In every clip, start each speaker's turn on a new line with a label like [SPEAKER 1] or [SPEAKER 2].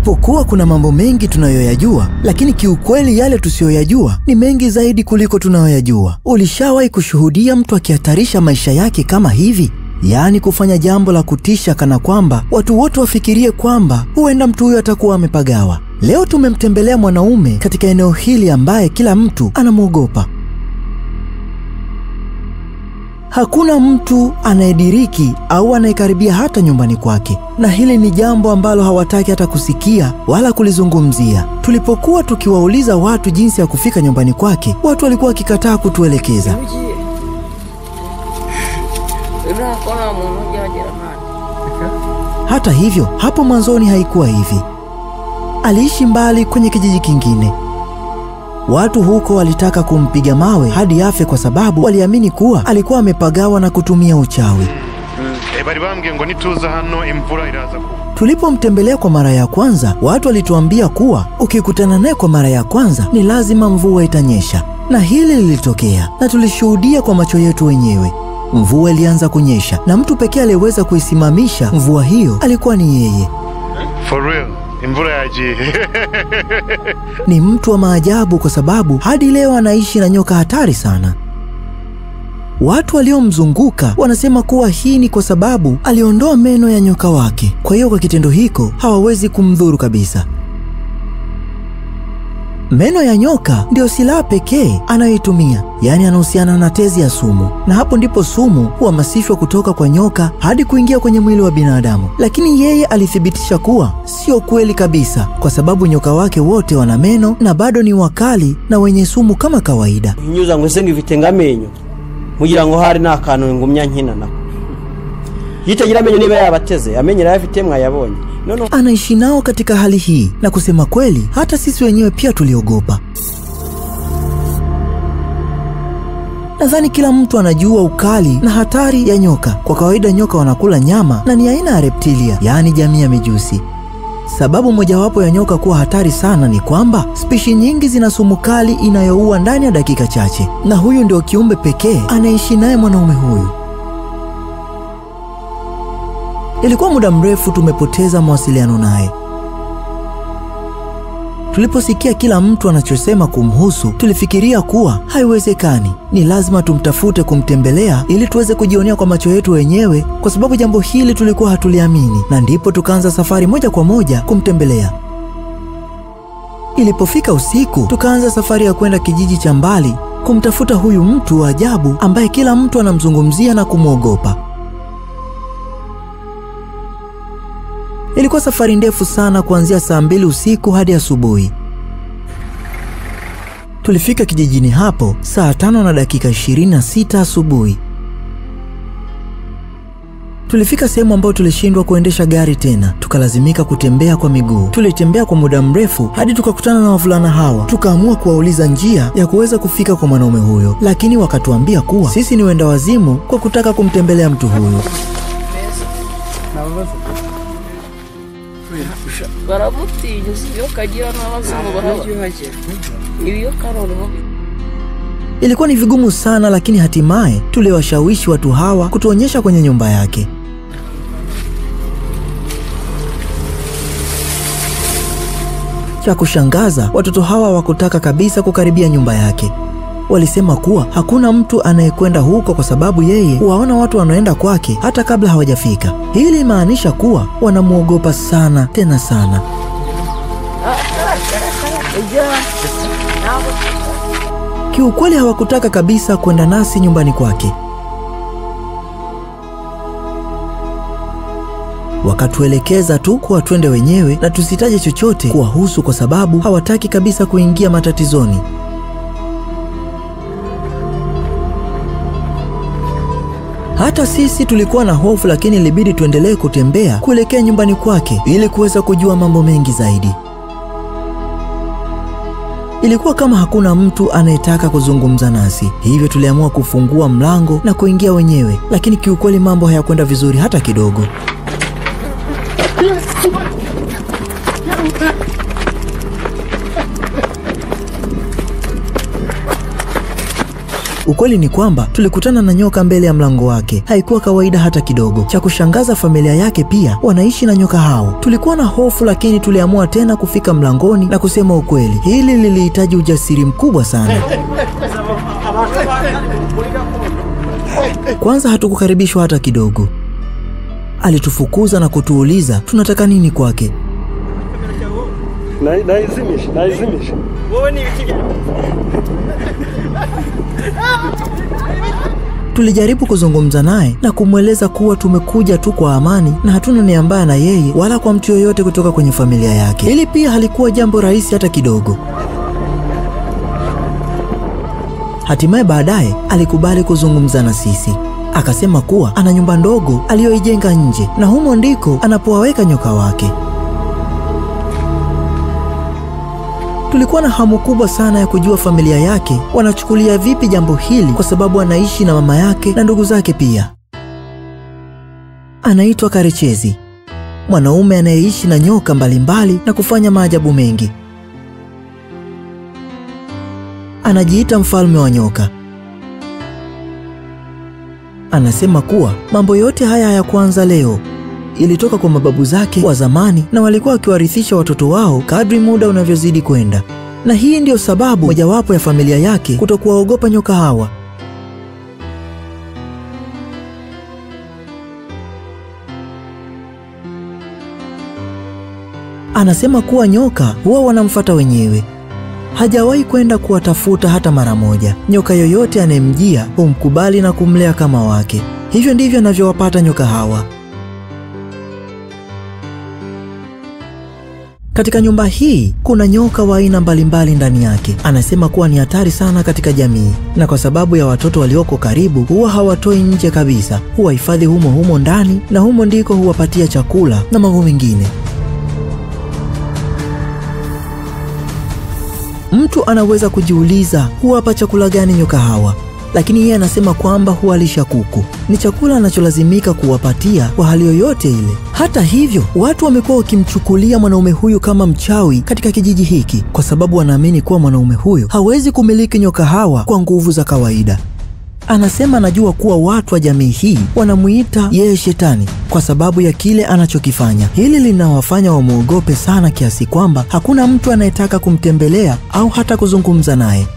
[SPEAKER 1] Japokuwa kuna mambo mengi tunayoyajua, lakini kiukweli yale tusiyoyajua ni mengi zaidi kuliko tunayoyajua. Ulishawahi kushuhudia mtu akihatarisha maisha yake kama hivi? Yaani kufanya jambo la kutisha kana kwamba watu wote wafikirie kwamba huenda mtu huyo atakuwa amepagawa. Leo tumemtembelea mwanaume katika eneo hili ambaye kila mtu anamwogopa. Hakuna mtu anayediriki au anayekaribia hata nyumbani kwake, na hili ni jambo ambalo hawataki hata kusikia wala kulizungumzia. Tulipokuwa tukiwauliza watu jinsi ya kufika nyumbani kwake, watu walikuwa wakikataa kutuelekeza. Hata hivyo, hapo mwanzoni haikuwa hivi. Aliishi mbali kwenye kijiji kingine. Watu huko walitaka kumpiga mawe hadi afe kwa sababu waliamini kuwa alikuwa amepagawa na kutumia uchawi. Tulipomtembelea kwa mara ya kwanza, watu walituambia kuwa ukikutana naye kwa mara ya kwanza ni lazima mvua itanyesha. Na hili lilitokea, na tulishuhudia kwa macho yetu wenyewe. Mvua ilianza kunyesha, na mtu pekee aliyeweza kuisimamisha mvua hiyo alikuwa ni yeye.
[SPEAKER 2] For real? Mvua yaje.
[SPEAKER 1] Ni mtu wa maajabu kwa sababu hadi leo anaishi na nyoka hatari sana. Watu waliomzunguka wanasema kuwa hii ni kwa sababu aliondoa meno ya nyoka wake. Kwa hiyo kwa kitendo hiko hawawezi kumdhuru kabisa. Meno ya nyoka ndio silaha pekee anayoitumia, yaani anahusiana na tezi ya sumu, na hapo ndipo sumu huhamasishwa kutoka kwa nyoka hadi kuingia kwenye mwili wa binadamu. Lakini yeye alithibitisha kuwa sio kweli kabisa, kwa sababu nyoka wake wote wana meno na bado ni wakali na wenye sumu kama kawaida.
[SPEAKER 3] Inyuza ngo senga ifite ngamenyo mugira ngo hari nakantu ngumya nkina nako yitagira amenyo niba yabateze amenyera yafite mwayabonye.
[SPEAKER 1] Anaishi nao katika hali hii, na kusema kweli hata sisi wenyewe pia tuliogopa. Nadhani kila mtu anajua ukali na hatari ya nyoka. Kwa kawaida nyoka wanakula nyama na ni aina ya reptilia, yaani jamii ya mijusi. Sababu mojawapo ya nyoka kuwa hatari sana ni kwamba spishi nyingi zina sumu kali inayoua ndani ya dakika chache, na huyu ndio kiumbe pekee anaishi naye mwanaume huyu. Ilikuwa muda mrefu tumepoteza mawasiliano naye. Tuliposikia kila mtu anachosema kumhusu, tulifikiria kuwa haiwezekani. Ni lazima tumtafute kumtembelea ili tuweze kujionea kwa macho yetu wenyewe, kwa sababu jambo hili tulikuwa hatuliamini, na ndipo tukaanza safari moja kwa moja kumtembelea. Ilipofika usiku, tukaanza safari ya kwenda kijiji cha mbali kumtafuta huyu mtu wa ajabu ambaye kila mtu anamzungumzia na kumwogopa. Ilikuwa safari ndefu sana, kuanzia saa 2 usiku hadi asubuhi. Tulifika kijijini hapo saa 5 na dakika 26 asubuhi. Tulifika sehemu ambayo tulishindwa kuendesha gari tena, tukalazimika kutembea kwa miguu. Tulitembea kwa muda mrefu hadi tukakutana na wavulana hawa. Tukaamua kuwauliza njia ya kuweza kufika kwa mwanaume huyo, lakini wakatuambia kuwa sisi ni wenda wazimu kwa kutaka kumtembelea mtu huyo. Ilikuwa ni vigumu sana, lakini hatimaye tuliwashawishi watu hawa kutuonyesha kwenye nyumba yake. Cha kushangaza, watoto hawa hawakutaka kabisa kukaribia nyumba yake. Walisema kuwa hakuna mtu anayekwenda huko kwa sababu yeye huwaona watu wanaenda kwake hata kabla hawajafika. Hili maanisha kuwa wanamuogopa sana, tena sana. Kiukweli hawakutaka kabisa kwenda nasi nyumbani kwake. Wakatuelekeza tu kuwa twende wenyewe na tusitaje chochote kuwahusu, kwa sababu hawataki kabisa kuingia matatizoni. Hata sisi tulikuwa na hofu, lakini ilibidi tuendelee kutembea kuelekea nyumbani kwake ili kuweza kujua mambo mengi zaidi. Ilikuwa kama hakuna mtu anayetaka kuzungumza nasi, hivyo tuliamua kufungua mlango na kuingia wenyewe, lakini kiukweli mambo hayakwenda vizuri hata kidogo. Ukweli ni kwamba tulikutana na nyoka mbele ya mlango wake. Haikuwa kawaida hata kidogo. Cha kushangaza, familia yake pia wanaishi na nyoka hao. Tulikuwa na hofu, lakini tuliamua tena kufika mlangoni na kusema ukweli. Hili lilihitaji ujasiri mkubwa sana. Kwanza hatukukaribishwa hata kidogo. Alitufukuza na kutuuliza tunataka nini kwake.
[SPEAKER 4] Naizimisha.
[SPEAKER 1] Tulijaribu kuzungumza naye na kumweleza kuwa tumekuja tu kwa amani na hatuna nia mbaya na yeye wala kwa mtu yoyote kutoka kwenye familia yake. Hili pia halikuwa jambo rahisi hata kidogo. Hatimaye baadaye alikubali kuzungumza na sisi. Akasema kuwa ana nyumba ndogo aliyoijenga nje na humo ndiko anapowaweka nyoka wake. Tulikuwa na hamu kubwa sana ya kujua familia yake wanachukulia vipi jambo hili, kwa sababu anaishi na mama yake na ndugu zake pia. Anaitwa Karechezi, mwanaume anayeishi na nyoka mbalimbali na kufanya maajabu mengi. Anajiita mfalme wa nyoka. Anasema kuwa mambo yote haya hayakuanza leo. Ilitoka kwa mababu zake wa zamani na walikuwa wakiwarithisha watoto wao kadri muda unavyozidi kwenda. Na hii ndiyo sababu mojawapo ya familia yake kutokuwaogopa nyoka hawa. Anasema kuwa nyoka huwa wanamfuata wenyewe. Hajawahi kwenda kuwatafuta hata mara moja. Nyoka yoyote anayemjia humkubali na kumlea kama wake. Hivyo ndivyo anavyowapata nyoka hawa. Katika nyumba hii kuna nyoka wa aina mbalimbali ndani yake. Anasema kuwa ni hatari sana katika jamii, na kwa sababu ya watoto walioko karibu huwa hawatoi nje kabisa. Huwahifadhi humo ndani, na humo ndiko huwapatia chakula na mambo mengine. Mtu anaweza kujiuliza huwapa chakula gani nyoka hawa, lakini yeye anasema kwamba huwalisha kuku. Ni chakula anacholazimika kuwapatia kwa hali yoyote ile. Hata hivyo, watu wamekuwa wakimchukulia mwanaume huyu kama mchawi katika kijiji hiki, kwa sababu wanaamini kuwa mwanaume huyu hawezi kumiliki nyoka hawa kwa nguvu za kawaida. Anasema anajua kuwa watu wa jamii hii wanamuita yeye shetani kwa sababu ya kile anachokifanya. Hili linawafanya wamwogope sana kiasi kwamba hakuna mtu anayetaka kumtembelea au hata kuzungumza naye.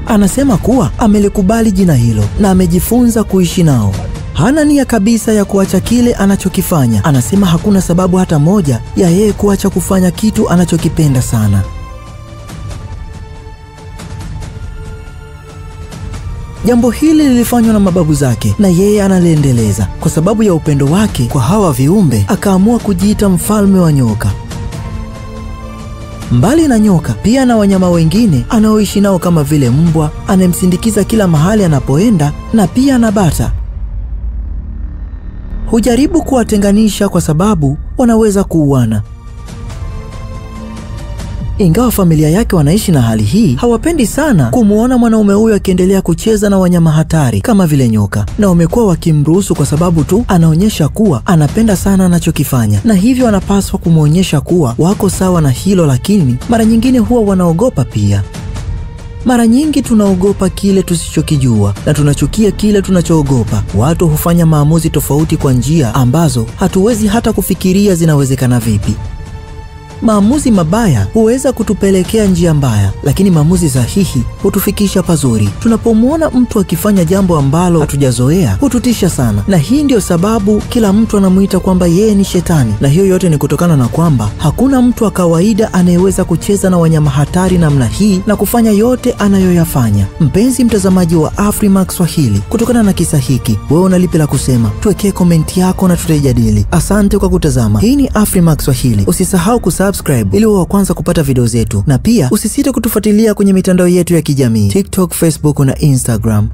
[SPEAKER 1] Anasema kuwa amelikubali jina hilo na amejifunza kuishi nao. Hana nia kabisa ya kuacha kile anachokifanya. Anasema hakuna sababu hata moja ya yeye kuacha kufanya kitu anachokipenda sana. Jambo hili lilifanywa na mababu zake na yeye analiendeleza. Kwa sababu ya upendo wake kwa hawa viumbe, akaamua kujiita mfalme wa nyoka. Mbali na nyoka, pia na wanyama wengine anaoishi nao kama vile mbwa, anemsindikiza kila mahali anapoenda, na pia na bata. Hujaribu kuwatenganisha kwa sababu wanaweza kuuana. Ingawa familia yake wanaishi na hali hii, hawapendi sana kumuona mwanaume huyo akiendelea kucheza na wanyama hatari kama vile nyoka, na wamekuwa wakimruhusu kwa sababu tu anaonyesha kuwa anapenda sana anachokifanya, na hivyo anapaswa kumwonyesha kuwa wako sawa na hilo, lakini mara nyingine huwa wanaogopa pia. Mara nyingi tunaogopa kile tusichokijua na tunachukia kile tunachoogopa. Watu hufanya maamuzi tofauti kwa njia ambazo hatuwezi hata kufikiria zinawezekana vipi. Maamuzi mabaya huweza kutupelekea njia mbaya, lakini maamuzi sahihi hutufikisha pazuri. Tunapomwona mtu akifanya jambo ambalo hatujazoea, hututisha sana, na hii ndio sababu kila mtu anamuita kwamba yeye ni shetani. Na hiyo yote ni kutokana na kwamba hakuna mtu wa kawaida anayeweza kucheza na wanyama hatari namna hii na kufanya yote anayoyafanya. Mpenzi mtazamaji wa Afrimax Swahili, kutokana na kisa hiki, wewe una lipi la kusema? Tuwekee komenti yako na tutaijadili. Asante kwa kutazama. Hii ni Afrimax Swahili. Usisahau kusubscribe ili uwe wa kwanza kupata video zetu, na pia usisite kutufuatilia kwenye mitandao yetu ya kijamii TikTok, Facebook na Instagram.